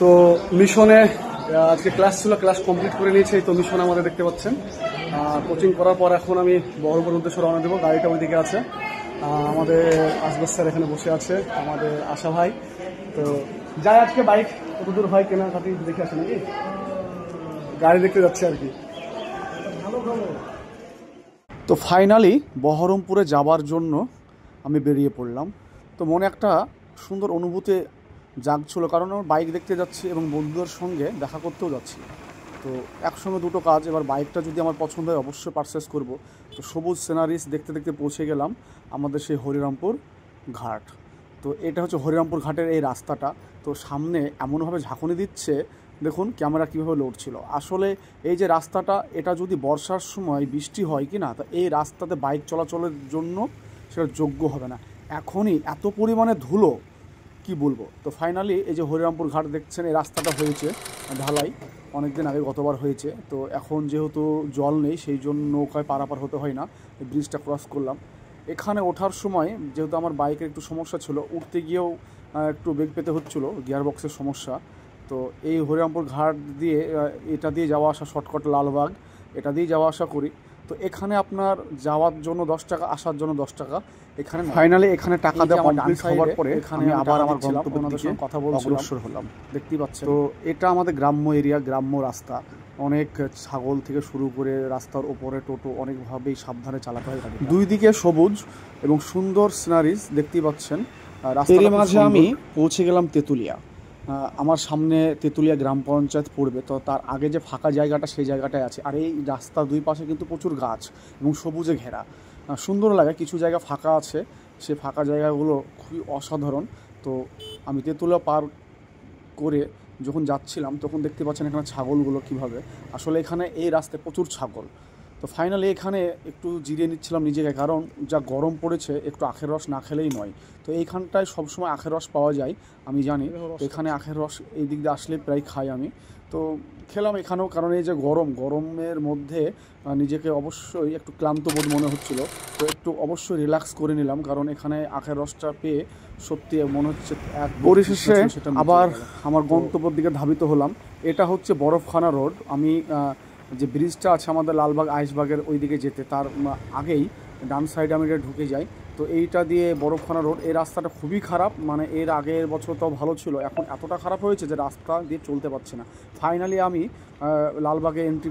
তো মিশনে আজকে ক্লাস ছিল, ক্লাস কমপ্লিট করে নিয়েছি। তো মিশনে আমাদের দেখতে পাচ্ছেন কোচিং করার পর এখন আমি বহরমপুর উদ্দেশ্যে রওনা দেবো। গাড়িটা ওইদিকে আছে, আমাদের আসবাস স্যার এখানে বসে আছে, আমাদের আশা ভাই। তো যাই আজকে বাইক কত দূর হয় কেনাকাটি দেখে আসে নাকি, গাড়ি দেখতে যাচ্ছে আর কি। তো ফাইনালি বহরমপুরে যাবার জন্য আমি বেরিয়ে পড়লাম। তো মনে একটা সুন্দর অনুভূতি জাগছিল, কারণ আমার বাইক দেখতে যাচ্ছি এবং বন্ধুদের সঙ্গে দেখা করতেও যাচ্ছি। তো একসঙ্গে দুটো কাজ। এবার বাইকটা যদি আমার পছন্দ হয় অবশ্যই পারচেস করব। তো সবুজ সিনারিস দেখতে দেখতে পৌঁছে গেলাম আমাদের সেই হরিরামপুর ঘাট। তো এটা হচ্ছে হরিরামপুর ঘাটের এই রাস্তাটা। তো সামনে এমনভাবে ঝাঁকুনি দিচ্ছে, দেখুন ক্যামেরা কীভাবে লোড ছিল। আসলে এই যে রাস্তাটা, এটা যদি বর্ষার সময় বৃষ্টি হয় কি না, তা এই রাস্তাতে বাইক চলাচলের জন্য সেটা যোগ্য হবে না। এখনই এত পরিমাণে ধুলো কি বলবো। তো ফাইনালি এই যে হরিরামপুর ঘাট দেখছেন, এই রাস্তাটা হয়েছে ঢালাই অনেক দিন আগে, গতবার হয়েছে। তো এখন যেহেতু জল নেই সেই জন্য নৌকায় পারাপার হতে হয় না, এই ব্রিজটা ক্রস করলাম। এখানে ওঠার সময় যেহেতু আমার বাইকের একটু সমস্যা ছিল, উঠতে গিয়েও একটু বেগ পেতে হচ্ছিলো, গিয়ার বক্সের সমস্যা। তো এই হরিরামপুর ঘাট দিয়ে এটা দিয়ে যাওয়া আসা, শর্টকাট লালবাগ এটা দিয়ে যাওয়া আসা করি। তো এখানে আপনার যাওয়ার জন্য 10 টাকা, আসার জন্য 10 টাকা। এখানে ফাইনালি এখানে টাকা দেওয়া কমপ্লিট হওয়ার পরে এখানে আবার আমার গন্তব্যের দিকে কথা অগ্রসর হলাম। দেখতেই পাচ্ছেন, তো এটা আমাদের গ্রাম্য এরিয়া, গ্রাম্য রাস্তা। অনেক ছাগল থেকে শুরু করে রাস্তার ওপরে টোটো অনেকভাবেই সাবধানে চালাতে হয়। দুই দিকে সবুজ এবং সুন্দর সিনারিজ দেখতেই পাচ্ছেন। রাস্তার মাঝে আমি পৌঁছে গেলাম তেঁতুলিয়া। আমার সামনে তেঁতুলিয়া গ্রাম পঞ্চায়েত পড়বে, তো তার আগে যে ফাঁকা জায়গাটা সেই জায়গাটায় আছে। আর এই রাস্তার দুই পাশে কিন্তু প্রচুর গাছ এবং সবুজে ঘেরা, সুন্দর লাগে। কিছু জায়গা ফাঁকা আছে, সে ফাঁকা জায়গাগুলো খুবই অসাধারণ। তো আমি তেঁতুলিয়া পার করে যখন যাচ্ছিলাম তখন দেখতে পাচ্ছেন এখানে ছাগলগুলো কীভাবে, আসলে এখানে এই রাস্তায় প্রচুর ছাগল। তো ফাইনালি এখানে একটু জিরিয়ে নিচ্ছিলাম নিজেকে, কারণ যা গরম পড়েছে, একটু আখের রস না খেলেই নয়। তো এইখানটায় সবসময় আখের রস পাওয়া যায় আমি জানি, এখানে আখের রস এই দিক দিয়ে আসলে প্রায় খাই আমি। তো খেলাম এখানেও, কারণ এই যে গরমের মধ্যে নিজেকে অবশ্যই একটু ক্লান্ত বোধ মনে হচ্ছিল। তো একটু অবশ্যই রিল্যাক্স করে নিলাম, কারণ এখানে আখের রসটা পেয়ে সত্যি মনে হচ্ছে এক পরিশেষে আবার আমার গন্তব্যের দিকে ধাবিত হলাম। এটা হচ্ছে বরফখানা রোড। আমি যে ব্রিজটা আছে আমাদের লালবাগ আইসবাগের ওই দিকে যেতে, তার আগেই ডান সাইডে আমি এটা ঢুকে যাই। তো এইটা দিয়ে বরফখানা রোড। এই রাস্তাটা খুবই খারাপ, মানে এর আগের বছর তো ভালো ছিল, এখন এতটা খারাপ হয়েছে যে রাস্তা দিয়ে চলতে পারছি না। ফাইনালি আমি লালবাগে এন্ট্রি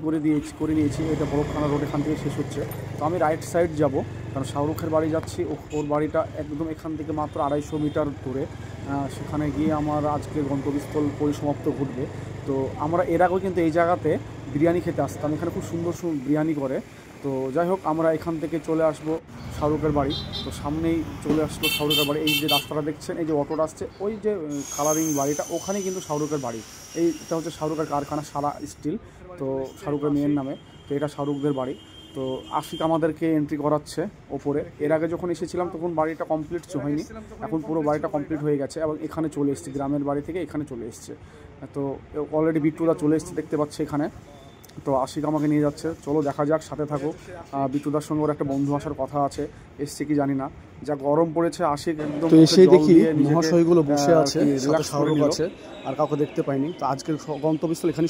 করে নিয়েছি। এটা বরফখানা রোড এখান থেকে শেষ হচ্ছে। তো আমি রাইট সাইড যাব, কারণ শাহরুখের বাড়ি যাচ্ছি। ওর বাড়িটা একদম এখান থেকে মাত্র 250 মিটার দূরে। সেখানে গিয়ে আমার আজকে গন্তব্যস্থল পরিসমাপ্ত ঘটবে। তো আমরা এর আগেও কিন্তু এই জায়গাতে বিরিয়ানি খেতে আসতাম, এখানে খুব সুন্দর সুন্দর বিরিয়ানি করে। তো যাই হোক, আমরা এখান থেকে চলে আসব শাহরুখের বাড়ি। তো সামনেই চলে আসলো শাহরুখের বাড়ি। এই যে রাস্তাটা দেখছেন, এই যে অটোটা আসছে, ওই যে কালারিং বাড়িটা, ওখানেই কিন্তু শাহরুখের বাড়ি। এইটা হচ্ছে শাহরুখের কারখানা, সারা স্টিল। তো শাহরুখের মেয়ের নামে। তো এটা শাহরুখদের বাড়ি। তো আশিক আমাদেরকে এন্ট্রি করাচ্ছে ওপরে। এর আগে যখন এসেছিলাম তখন বাড়িটা কমপ্লিট হয়নি, এখন পুরো বাড়িটা কমপ্লিট হয়ে গেছে এবং এখানে চলে এসেছে, গ্রামের বাড়ি থেকে এখানে চলে এসছে। তো অলরেডি বিট্টুদা চলে এসছে, দেখতে পাচ্ছে এখানে। তো আশিক আমাকে নিয়ে যাচ্ছে, চলো দেখা যাক, সাথে থাকো। বিট্টুদার সঙ্গে ওর একটা বন্ধু আসার কথা আছে, এসছে কি জানি না। যা গরম পড়েছে, আশিক একদম এসেই দেখি মহাশয়গুলো বসে আছে, সাথে শাহরুখ আছে, আর কাউকে দেখতে পাইনি। তো আজকের গন্তব্যস্থল এখানে।